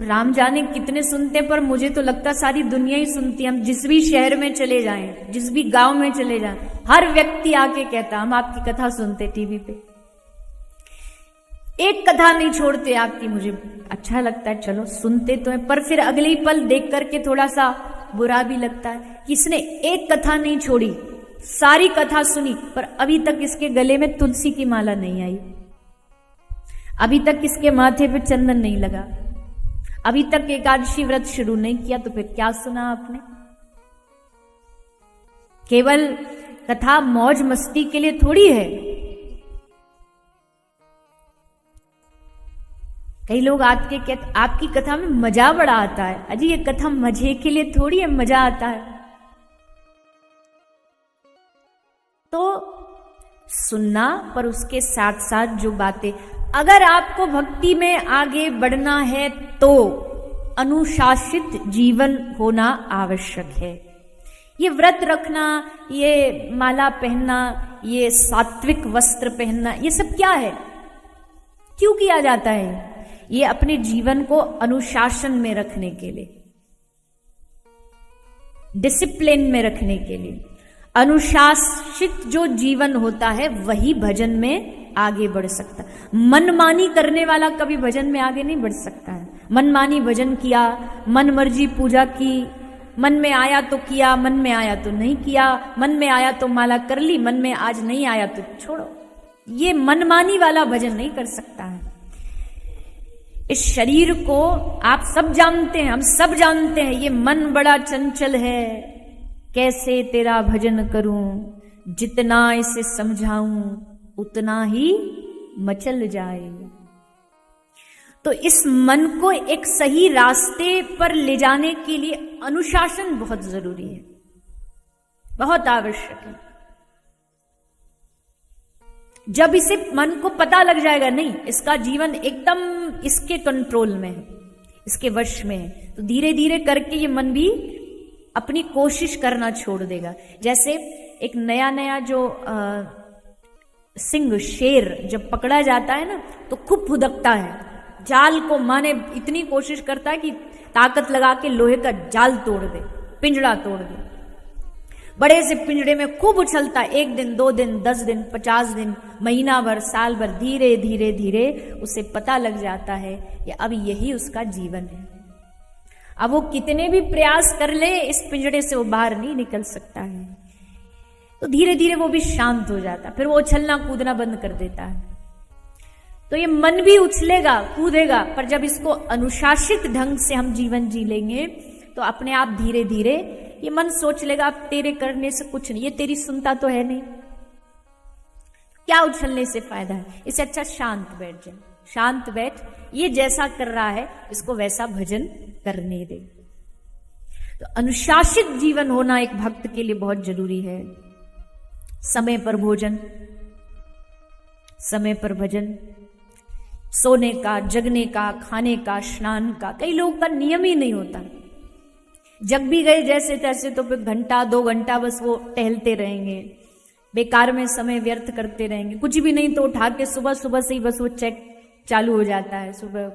राम जाने कितने सुनते, पर मुझे तो लगता सारी दुनिया ही सुनती है। हम जिस भी शहर में चले जाएं, जिस भी गांव में चले जाएं, हर व्यक्ति आके कहता हम आपकी कथा सुनते टीवी पे, एक कथा नहीं छोड़ते आपकी। मुझे अच्छा लगता है, चलो सुनते तो है, पर फिर अगले ही पल देख करके थोड़ा सा बुरा भी लगता है कि इसने एक कथा नहीं छोड़ी, सारी कथा सुनी, पर अभी तक इसके गले में तुलसी की माला नहीं आई, अभी तक इसके माथे पे चंदन नहीं लगा, अभी तक एकादशी व्रत शुरू नहीं किया, तो फिर क्या सुना आपने? केवल कथा मौज मस्ती के लिए थोड़ी है। कई लोग आपकी कथा में मजा बड़ा आता है। अजी ये कथा मजे के लिए थोड़ी है, मजा आता है। तो सुनना, पर उसके साथ साथ जो बातें, अगर आपको भक्ति में आगे बढ़ना है तो अनुशासित जीवन होना आवश्यक है। ये व्रत रखना, ये माला पहनना, ये सात्विक वस्त्र पहनना, ये सब क्या है, क्यों किया जाता है? ये अपने जीवन को अनुशासन में रखने के लिए, डिसिप्लिन में रखने के लिए। अनुशासित जो जीवन होता है वही भजन में आगे बढ़ सकता है। मनमानी करने वाला कभी भजन में आगे नहीं बढ़ सकता है। मनमानी भजन किया, मन मर्जी पूजा की, मन में आया तो किया, मन में आया तो नहीं किया, मन में आया तो माला कर ली, मन में आज नहीं आया तो छोड़ो, ये मनमानी वाला भजन नहीं कर सकता है। इस शरीर को आप सब जानते हैं, हम सब जानते हैं, ये मन बड़ा चंचल है, कैसे तेरा भजन करूं, जितना इसे समझाऊं उतना ही मचल जाए। तो इस मन को एक सही रास्ते पर ले जाने के लिए अनुशासन बहुत जरूरी है, बहुत आवश्यक है। जब इसे मन को पता लग जाएगा नहीं, इसका जीवन एकदम इसके कंट्रोल में है, इसके वश में है, तो धीरे धीरे करके ये मन भी अपनी कोशिश करना छोड़ देगा। जैसे एक नया नया जो सिंह, शेर जब पकड़ा जाता है ना, तो खूब फुदकता है, जाल को माने इतनी कोशिश करता है कि ताकत लगा के लोहे का जाल तोड़ दे, पिंजड़ा तोड़ दे। बड़े से पिंजड़े में खूब उछलता, 1 दिन 2 दिन 10 दिन 50 दिन, महीना भर, साल भर, धीरे धीरे धीरे उसे पता लग जाता है कि अब यही उसका जीवन है। अब वो कितने भी प्रयास कर ले, इस पिंजड़े से वो बाहर नहीं निकल सकता है। तो धीरे धीरे वो भी शांत हो जाता, फिर वो उछलना कूदना बंद कर देता है। तो ये मन भी उछलेगा कूदेगा, पर जब इसको अनुशासित ढंग से हम जीवन जी लेंगे तो अपने आप धीरे धीरे ये मन सोच लेगा अब तेरे करने से कुछ नहीं, ये तेरी सुनता तो है नहीं, क्या उछलने से फायदा है, इससे अच्छा शांत बैठ जाए, शांत बैठ, ये जैसा कर रहा है इसको वैसा भजन करने दे। तो अनुशासित जीवन होना एक भक्त के लिए बहुत जरूरी है। समय पर भोजन, समय पर भजन, सोने का, जगने का, खाने का, स्नान का। कई लोगों का नियम ही नहीं होता, जग भी गए जैसे तैसे, तो फिर घंटा 2 घंटा बस वो टहलते रहेंगे, बेकार में समय व्यर्थ करते रहेंगे। कुछ भी नहीं तो उठा के सुबह सुबह से ही बस वो चेक चालू हो जाता है सुबह।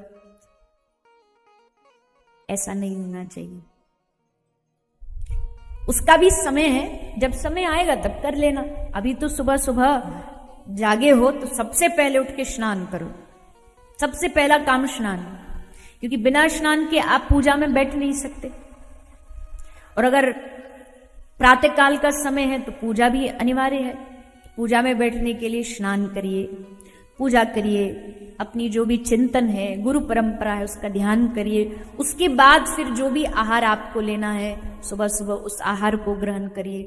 ऐसा नहीं होना चाहिए, उसका भी समय है, जब समय आएगा तब कर लेना। अभी तो सुबह सुबह जागे हो तो सबसे पहले उठ के स्नान करो, सबसे पहला काम स्नान, क्योंकि बिना स्नान के आप पूजा में बैठ नहीं सकते। और अगर प्रातः काल का समय है तो पूजा भी अनिवार्य है, पूजा में बैठने के लिए स्नान करिए, पूजा करिए, अपनी जो भी चिंतन है, गुरु परंपरा है उसका ध्यान करिए। उसके बाद फिर जो भी आहार आपको लेना है सुबह सुबह उस आहार को ग्रहण करिए।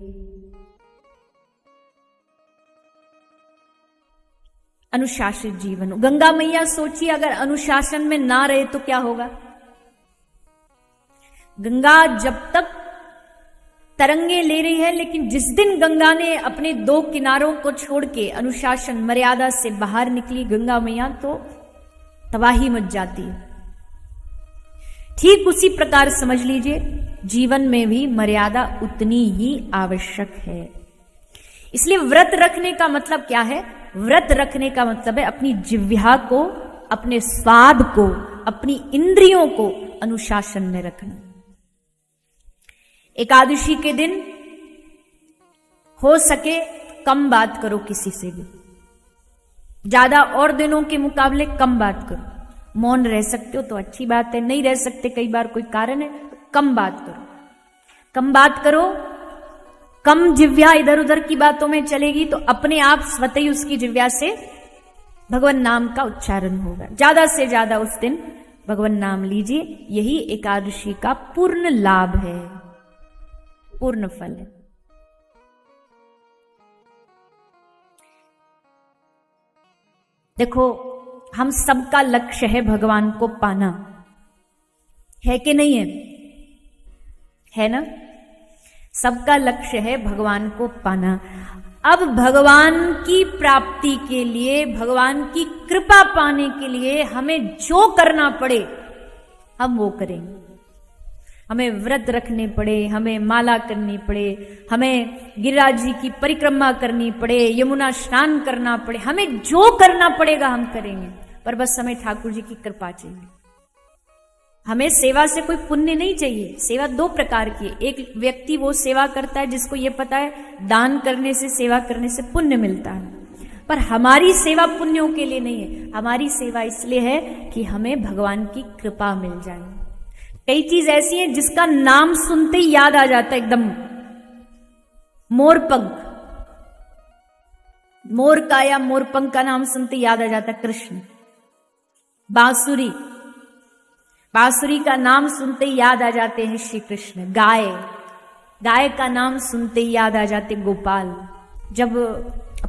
अनुशासित जीवन। गंगा मैया सोचिए अगर अनुशासन में ना रहे तो क्या होगा। गंगा जब तक तरंगे ले रही है, लेकिन जिस दिन गंगा ने अपने 2 किनारों को छोड़ के अनुशासन मर्यादा से बाहर निकली गंगा मैया, तो तबाही मच जाती है। ठीक उसी प्रकार समझ लीजिए जीवन में भी मर्यादा उतनी ही आवश्यक है। इसलिए व्रत रखने का मतलब क्या है? व्रत रखने का मतलब है अपनी जिह्वा को, अपने स्वाद को, अपनी इंद्रियों को अनुशासन में रखना। एकादशी के दिन हो सके कम बात करो किसी से भी, ज्यादा और दिनों के मुकाबले कम बात करो। मौन रह सकते हो तो अच्छी बात है, नहीं रह सकते कई बार कोई कारण है, तो कम बात करो। कम बात करो, कम जिह्वा इधर उधर की बातों में चलेगी तो अपने आप स्वतः ही उसकी जिह्वा से भगवान नाम का उच्चारण होगा। ज्यादा से ज्यादा उस दिन भगवान नाम लीजिए, यही एकादशी का पूर्ण लाभ है, पूर्ण फल है। देखो, हम सबका लक्ष्य है भगवान को पाना, है कि नहीं है? है ना? सबका लक्ष्य है भगवान को पाना। अब भगवान की प्राप्ति के लिए, भगवान की कृपा पाने के लिए हमें जो करना पड़े हम वो करेंगे। हमें व्रत रखने पड़े, हमें माला करनी पड़े, हमें गिरिराज जी की परिक्रमा करनी पड़े, यमुना स्नान करना पड़े, हमें जो करना पड़ेगा हम करेंगे, पर बस हमें ठाकुर जी की कृपा चाहिए। हमें सेवा से कोई पुण्य नहीं चाहिए। सेवा दो प्रकार की है। एक व्यक्ति वो सेवा करता है जिसको ये पता है दान करने से, सेवा करने से पुण्य मिलता है, पर हमारी सेवा पुण्यों के लिए नहीं है। हमारी सेवा इसलिए है कि हमें भगवान की कृपा मिल जाए। कई चीज ऐसी है जिसका नाम सुनते ही याद आ जाता है एकदम, मोरपंख, मोर का या मोरपंख का नाम सुनते याद आ जाता है कृष्ण। बांसुरी, बांसुरी का नाम सुनते ही याद आ जाते हैं श्री कृष्ण। गाय, गाय का नाम सुनते ही याद आ जाते गोपाल। जब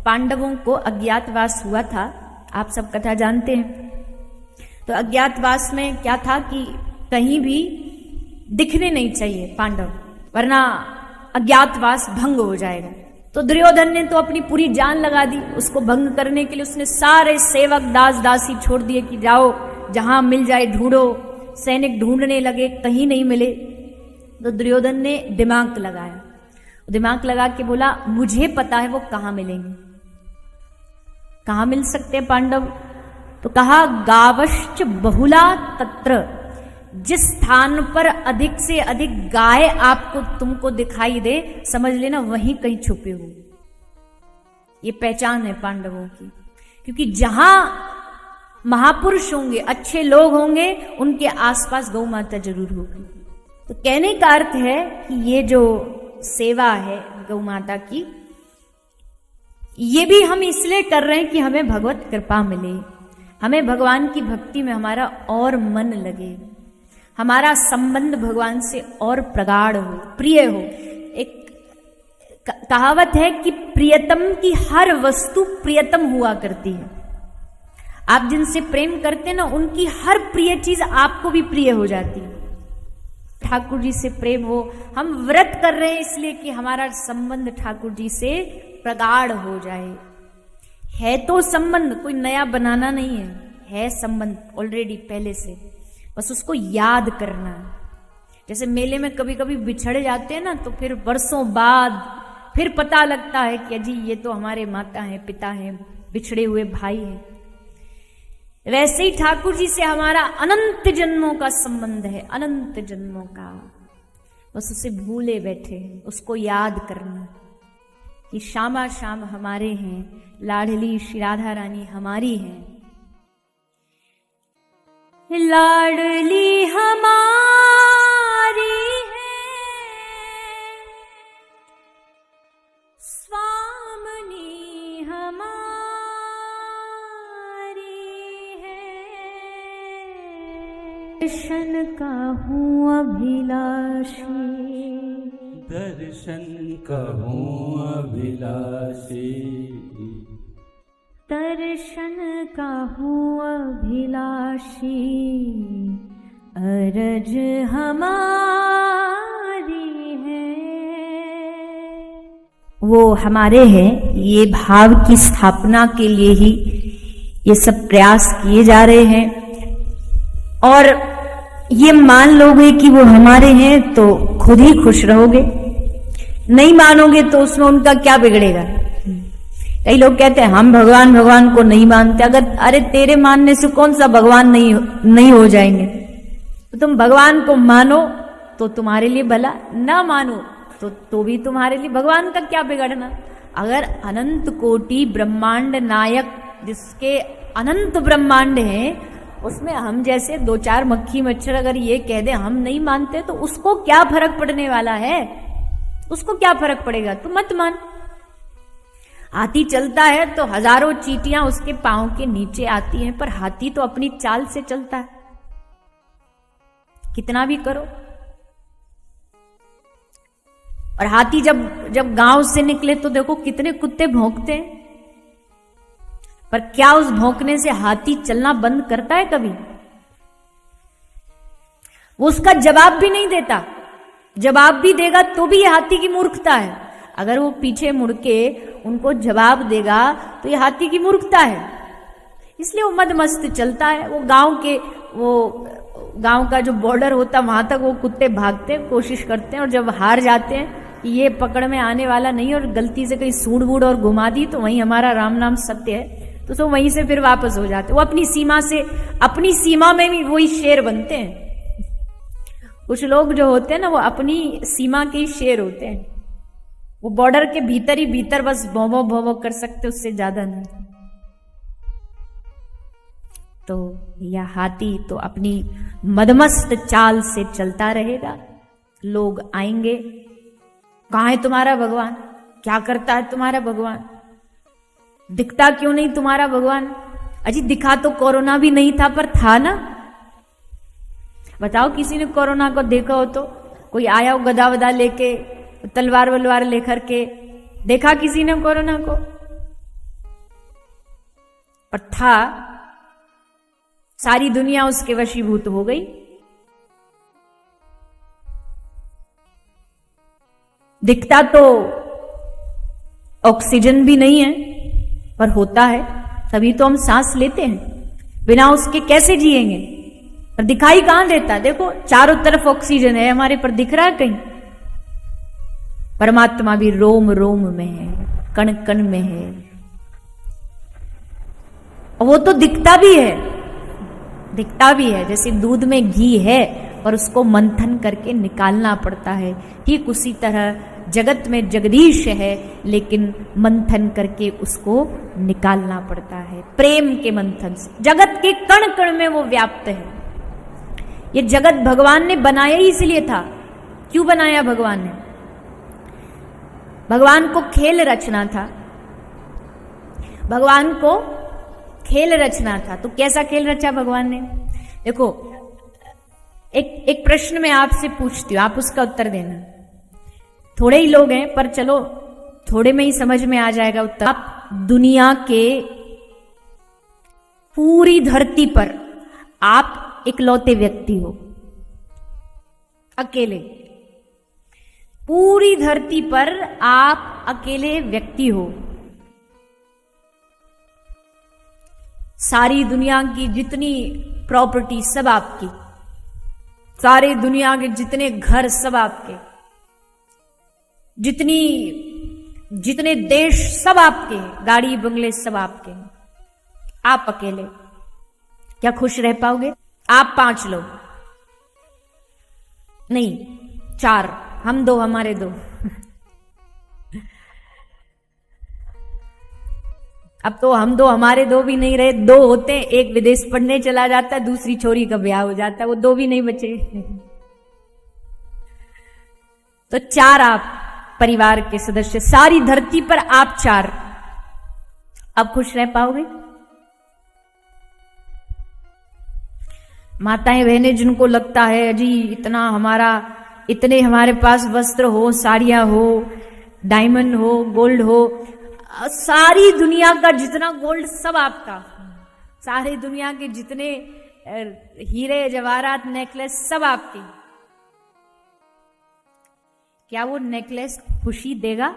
पांडवों को अज्ञातवास हुआ था, आप सब कथा जानते हैं, तो अज्ञातवास में क्या था कि कहीं भी दिखने नहीं चाहिए पांडव, वरना अज्ञातवास भंग हो जाएगा। तो दुर्योधन ने तो अपनी पूरी जान लगा दी उसको भंग करने के लिए। उसने सारे सेवक दास दासी छोड़ दिए कि जाओ जहां मिल जाए ढूंढो। सैनिक ढूंढने लगे, कहीं नहीं मिले। तो दुर्योधन ने दिमाग लगाया, दिमाग लगा के बोला मुझे पता है वो कहां मिलेंगे, कहां मिल सकते हैं पांडव। तो कहा गावश्च बहुला तत्र, जिस स्थान पर अधिक से अधिक गाय आपको तुमको दिखाई दे, समझ लेना वहीं कहीं छुपे हो। ये पहचान है पांडवों की, क्योंकि जहां महापुरुष होंगे, अच्छे लोग होंगे, उनके आसपास गौ माता जरूर होगी। तो कहने का अर्थ है कि ये जो सेवा है गौ माता की, ये भी हम इसलिए कर रहे हैं कि हमें भगवत कृपा मिले, हमें भगवान की भक्ति में हमारा और मन लगे, हमारा संबंध भगवान से और प्रगाढ़ हो, प्रिय हो। एक कहावत है कि प्रियतम की हर वस्तु प्रियतम हुआ करती है। आप जिनसे प्रेम करते हैं ना, उनकी हर प्रिय चीज आपको भी प्रिय हो जाती है। ठाकुर जी से प्रेम हो। हम व्रत कर रहे हैं इसलिए कि हमारा संबंध ठाकुर जी से प्रगाढ़ हो जाए। है तो संबंध, कोई नया बनाना नहीं है संबंध ऑलरेडी पहले से, बस उसको याद करना। जैसे मेले में कभी कभी बिछड़ जाते हैं ना, तो फिर वर्षों बाद फिर पता लगता है कि अजी ये तो हमारे माता हैं, पिता हैं, बिछड़े हुए भाई हैं। वैसे ही ठाकुर जी से हमारा अनंत जन्मों का संबंध है, अनंत जन्मों का। बस उसे भूले बैठे हैं, उसको याद करना कि श्यामा श्याम हमारे हैं, लाडली श्री राधा रानी हमारी हैं, लाडली हमारी है, स्वामिनी हमारी है। दर्शन का हूँ अभिलाषी, दर्शन का हूँ अभिलाषी, दर्शन का हूँ अभिलाषी, अरज हमारी है। वो हमारे हैं, ये भाव की स्थापना के लिए ही ये सब प्रयास किए जा रहे हैं। और ये मान लोगे कि वो हमारे हैं तो खुद ही खुश रहोगे, नहीं मानोगे तो उसमें उनका क्या बिगड़ेगा। कई लोग कहते हैं हम भगवान भगवान को नहीं मानते। अगर अरे तेरे मानने से कौन सा भगवान नहीं हो जाएंगे। तो तो तुम भगवान को मानो तो तुम्हारे लिए भला, ना मानो तो भी तुम्हारे लिए। भगवान का क्या बिगड़ना? अगर अनंत कोटि ब्रह्मांड नायक जिसके अनंत ब्रह्मांड हैं, उसमें हम जैसे दो चार मक्खी मच्छर अगर ये कह दे हम नहीं मानते, तो उसको क्या फर्क पड़ने वाला है? उसको क्या फर्क पड़ेगा? तू मत मान। हाथी चलता है तो हजारों चींटियां उसके पांव के नीचे आती हैं, पर हाथी तो अपनी चाल से चलता है, कितना भी करो। और हाथी जब गांव से निकले तो देखो कितने कुत्ते भौंकते हैं, पर क्या उस भौंकने से हाथी चलना बंद करता है कभी? वो उसका जवाब भी नहीं देता। जवाब भी देगा तो भी ये हाथी की मूर्खता है। अगर वो पीछे मुड़ के उनको जवाब देगा तो ये हाथी की मूर्खता है। इसलिए वो मदमस्त चलता है। वो गांव का जो बॉर्डर होता वहां तक वो कुत्ते भागते हैं, कोशिश करते हैं, और जब हार जाते हैं कि ये पकड़ में आने वाला नहीं और गलती से कहीं सूढ़ बूढ़ और घुमा दी तो वहीं हमारा राम नाम सत्य है, तो सब वहीं से फिर वापस हो जाते। वो अपनी सीमा में भी वही शेर बनते हैं। कुछ लोग जो होते हैं ना, वो अपनी सीमा के ही शेर होते हैं। वो बॉर्डर के भीतर ही भीतर बस भौं भौं कर सकते, उससे ज्यादा नहीं। तो यह हाथी तो अपनी मदमस्त चाल से चलता रहेगा। लोग आएंगे, कहाँ है तुम्हारा भगवान? क्या करता है तुम्हारा भगवान? दिखता क्यों नहीं तुम्हारा भगवान? अजी दिखा तो कोरोना भी नहीं था, पर था ना। बताओ किसी ने कोरोना को देखा हो तो? कोई आया हो गदा वदा लेके, तलवार वलवार लेकर के, देखा किसी ने कोरोना को? पर था। सारी दुनिया उसके वशीभूत हो गई। दिखता तो ऑक्सीजन भी नहीं है, पर होता है, तभी तो हम सांस लेते हैं। बिना उसके कैसे जिएंगे? पर दिखाई कहां देता? देखो चारों तरफ ऑक्सीजन है हमारे, पर दिख रहा है कहीं? परमात्मा भी रोम रोम में है, कण कण में है। और वो तो दिखता भी है, जैसे दूध में घी है और उसको मंथन करके निकालना पड़ता है, ठीक उसी तरह जगत में जगदीश है, लेकिन मंथन करके उसको निकालना पड़ता है प्रेम के मंथन से। जगत के कण कण में वो व्याप्त है। ये जगत भगवान ने बनाया ही इसलिए था। क्यों बनाया भगवान ने? भगवान को खेल रचना था। भगवान को खेल रचना था। तो कैसा खेल रचा भगवान ने? देखो, एक प्रश्न मैं आपसे पूछती हूं, आप उसका उत्तर देना। थोड़े ही लोग हैं, पर चलो थोड़े में ही समझ में आ जाएगा उत्तर। आप दुनिया के पूरी धरती पर आप इकलौते व्यक्ति हो, अकेले। पूरी धरती पर आप अकेले व्यक्ति हो। सारी दुनिया की जितनी प्रॉपर्टी सब आपकी, सारी दुनिया के जितने घर सब आपके, जितने देश सब आपके, गाड़ी बंगले सब आपके। आप अकेले क्या खुश रह पाओगे? आप 5 लोग नहीं, 4, हम 2, हमारे 2। अब तो हम 2 हमारे 2 भी नहीं रहे, 2 होते हैं। एक विदेश पढ़ने चला जाता है, दूसरी छोरी का ब्याह हो जाता है, वो 2 भी नहीं बचे। तो 4 आप परिवार के सदस्य, सारी धरती पर आप 4। अब खुश रह पाओगे? माताएं बहनें जिनको लगता है जी इतने हमारे पास वस्त्र हो, साड़ियां हो, डायमंड हो, गोल्ड हो, सारी दुनिया का जितना गोल्ड सब आपका, सारी दुनिया के जितने हीरे जवाहरात नेकलेस सब आपके। क्या वो नेकलेस खुशी देगा?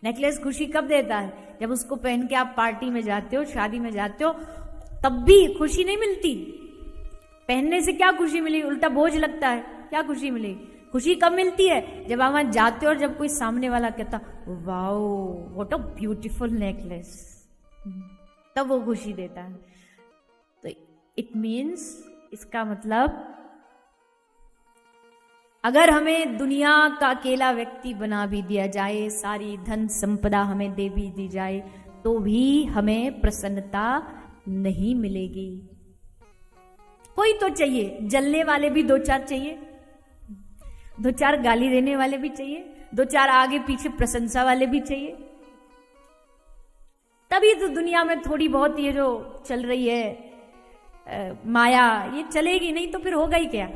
नेकलेस खुशी कब देता है? जब उसको पहन के आप पार्टी में जाते हो, शादी में जाते हो, तब भी खुशी नहीं मिलती। पहनने से क्या खुशी मिली? उल्टा बोझ लगता है। क्या खुशी मिली? खुशी कब मिलती है? जब आप वहां जाते हो और जब कोई सामने वाला कहता wow what a beautiful necklace, तब वो खुशी देता है। तो इट मीन्स, इसका मतलब अगर हमें दुनिया का अकेला व्यक्ति बना भी दिया जाए, सारी धन संपदा हमें दे भी दी जाए, तो भी हमें प्रसन्नता नहीं मिलेगी। कोई तो चाहिए, जलने वाले भी दो चार चाहिए, दो चार गाली देने वाले भी चाहिए, दो चार आगे पीछे प्रशंसा वाले भी चाहिए, तभी तो दुनिया में थोड़ी बहुत ये जो चल रही है माया, ये चलेगी, नहीं तो फिर होगा ही क्या।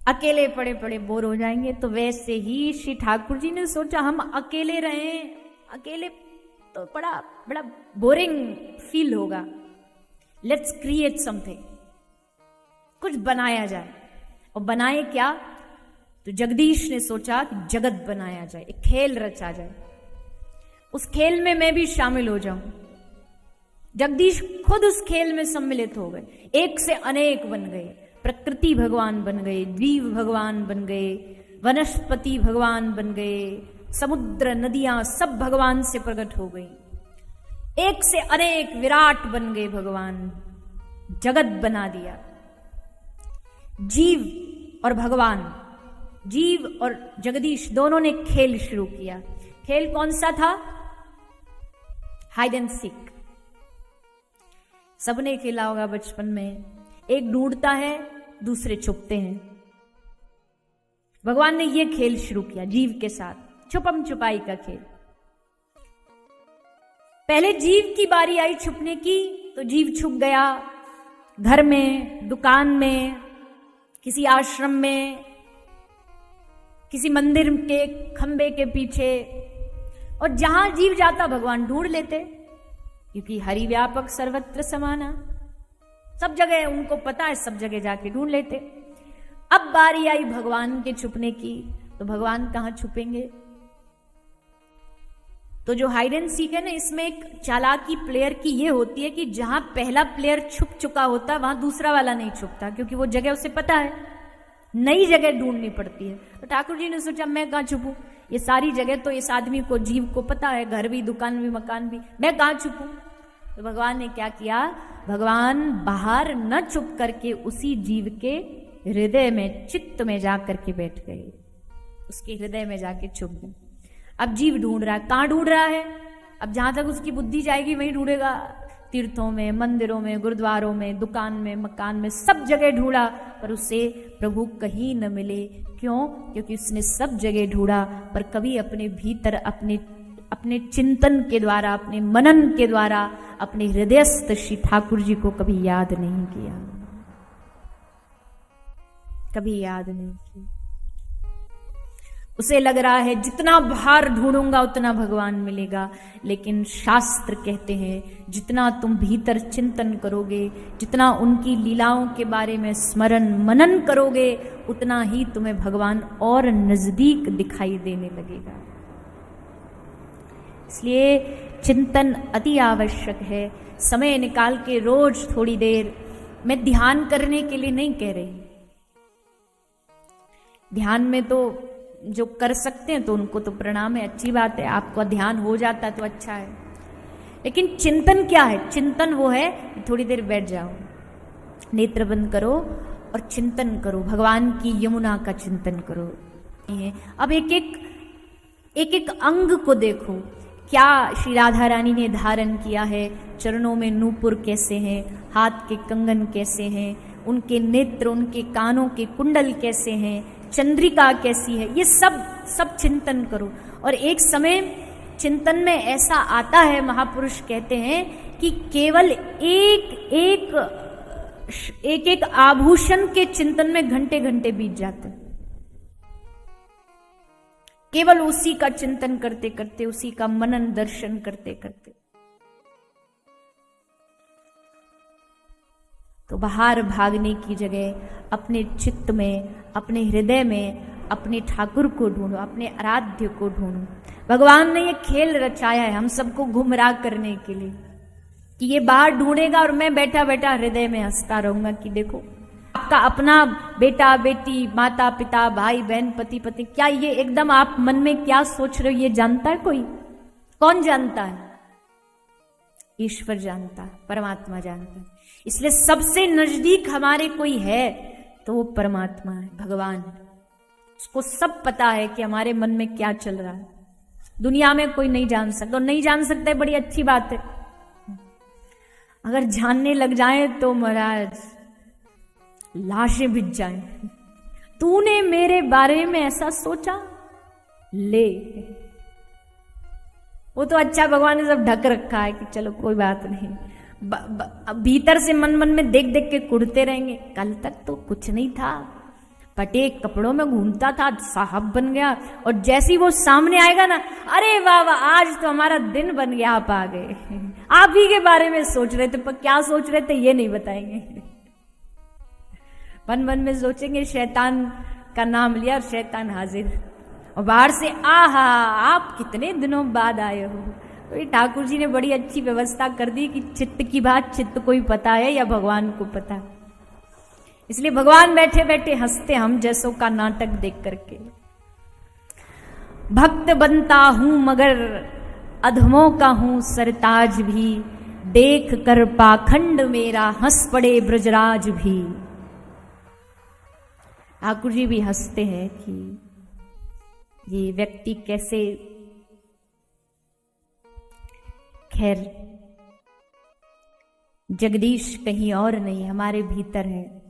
अकेले पड़े पड़े बोर हो जाएंगे। तो वैसे ही श्री ठाकुर जी ने सोचा हम अकेले रहें, अकेले तो बड़ा बड़ा बोरिंग फील होगा, लेट्स क्रिएट समथिंग, कुछ बनाया जाए। और बनाए क्या? तो जगदीश ने सोचा कि जगत बनाया जाए, एक खेल रचा जाए, उस खेल में मैं भी शामिल हो जाऊं। जगदीश खुद उस खेल में सम्मिलित हो गए, एक से अनेक बन गए, प्रकृति भगवान बन गए, जीव भगवान बन गए, वनस्पति भगवान बन गए, समुद्र नदियां सब भगवान से प्रकट हो गई, एक से अनेक विराट बन गए भगवान, जगत बना दिया। जीव और भगवान, जीव और जगदीश दोनों ने खेल शुरू किया। खेल कौन सा था? Hide and seek. सबने खेला होगा बचपन में, एक ढूंढता है, दूसरे छुपते हैं। भगवान ने यह खेल शुरू किया जीव के साथ, छुपम छुपाई का खेल। पहले जीव की बारी आई छुपने की, तो जीव छुप गया घर में, दुकान में, किसी आश्रम में, किसी मंदिर के खंबे के पीछे, और जहां जीव जाता भगवान ढूंढ लेते, क्योंकि हरि व्यापक सर्वत्र समाना, सब जगह उनको पता है, सब जगह जाके ढूंढ लेते। अब बारी आई भगवान के छुपने की, तो भगवान कहां छुपेंगे? तो जो हाइड एंड सीक है ना, इसमें एक चालाकी प्लेयर की ये होती है कि जहां पहला प्लेयर छुप चुका होता है वहां दूसरा वाला नहीं छुपता, क्योंकि वो जगह उसे पता है, नई जगह ढूंढनी पड़ती है। तो ठाकुर जी ने सोचा मैं कहां छुपूं, ये सारी जगह तो इस आदमी को, जीव को पता है, घर भी, दुकान भी, मकान भी, मैं कहां छुपूं? तो भगवान ने क्या किया? भगवान बाहर न छुप करके उसी जीव के हृदय में, चित्त में जा करके बैठ गए, उसके हृदय में जाके छुप गए। अब जीव ढूंढ रहा है, कहां ढूंढ रहा है? अब जहां तक उसकी बुद्धि जाएगी वहीं ढूंढेगा, तीर्थों में, मंदिरों में, गुरुद्वारों में, दुकान में, मकान में, सब जगह ढूंढा, पर उसे प्रभु कहीं न मिले। क्यों? क्योंकि उसने सब जगह ढूंढा, पर कभी अपने भीतर, अपने चिंतन के द्वारा, अपने मनन के द्वारा, अपने हृदयस्थ श्री ठाकुर जी को कभी याद नहीं किया, कभी याद नहीं किया। उसे लग रहा है जितना बाहर ढूंढूंगा उतना भगवान मिलेगा, लेकिन शास्त्र कहते हैं जितना तुम भीतर चिंतन करोगे, जितना उनकी लीलाओं के बारे में स्मरण मनन करोगे, उतना ही तुम्हें भगवान और नजदीक दिखाई देने लगेगा। इसलिए चिंतन अति आवश्यक है। समय निकाल के रोज थोड़ी देर, मैं ध्यान करने के लिए नहीं कह रही, ध्यान में तो जो कर सकते हैं तो उनको तो प्रणाम है, अच्छी बात है, आपका ध्यान हो जाता तो अच्छा है। लेकिन चिंतन क्या है? चिंतन वो है कि थोड़ी देर बैठ जाओ, नेत्र बंद करो और चिंतन करो, भगवान की यमुना का चिंतन करो। अब एक एक अंग को देखो, क्या श्री राधा रानी ने धारण किया है, चरणों में नूपुर कैसे हैं, हाथ के कंगन कैसे हैं, उनके नेत्र, उनके कानों के कुंडल कैसे हैं, चंद्रिका कैसी है, ये सब चिंतन करो। और एक समय चिंतन में ऐसा आता है, महापुरुष कहते हैं कि केवल एक आभूषण के चिंतन में घंटे घंटे बीत जाते हैं, केवल उसी का चिंतन करते करते, उसी का मनन दर्शन करते करते। तो बाहर भागने की जगह अपने चित्त में, अपने हृदय में अपने ठाकुर को ढूंढो, अपने आराध्य को ढूंढो। भगवान ने ये खेल रचाया है हम सबको गुमराह करने के लिए, कि ये बाहर ढूंढेगा और मैं बैठा बैठा हृदय में हंसता रहूंगा कि देखो आपका अपना बेटा बेटी, माता पिता, भाई बहन, पति पत्नी, क्या ये एकदम आप मन में क्या सोच रहे हो ये जानता है कोई? कौन जानता है? ईश्वर जानता, परमात्मा जानता। इसलिए सबसे नजदीक हमारे कोई है तो वो परमात्मा है, भगवान है। उसको सब पता है कि हमारे मन में क्या चल रहा है। दुनिया में कोई नहीं जान सकता, और नहीं जान सकता है बड़ी अच्छी बात है। अगर जानने लग जाए तो महाराज लाशें बिछ जाएं। तूने मेरे बारे में ऐसा सोचा, ले। वो तो अच्छा भगवान ने सब ढक रखा है कि चलो कोई बात नहीं। भीतर से मन मन में देख देख के कुड़ते रहेंगे, कल तक तो कुछ नहीं था, फटे कपड़ों में घूमता था, साहब बन गया। और जैसे ही वो सामने आएगा ना, अरे वाह वाह, आज तो हमारा दिन बन गया, आप आ गए। आप ही के बारे में सोच रहे थे, पर क्या सोच रहे थे ये नहीं बताएंगे। मन मन में सोचेंगे, शैतान का नाम लिया और शैतान हाजिर। और बाहर से, आहा आप कितने दिनों बाद आए हो। तो ठाकुर जी ने बड़ी अच्छी व्यवस्था कर दी कि चित्त की बात चित्त को ही पता है या भगवान को पता है। इसलिए भगवान बैठे बैठे हंसते हम जैसों का नाटक देख करके। भक्त बनता हूं मगर अधमों का हूं सरताज भी, देख कर पाखंड मेरा हंस पड़े ब्रजराज भी। ठाकुर जी भी हंसते हैं कि ये व्यक्ति कैसे, खैर जगदीश कहीं और नहीं, हमारे भीतर है।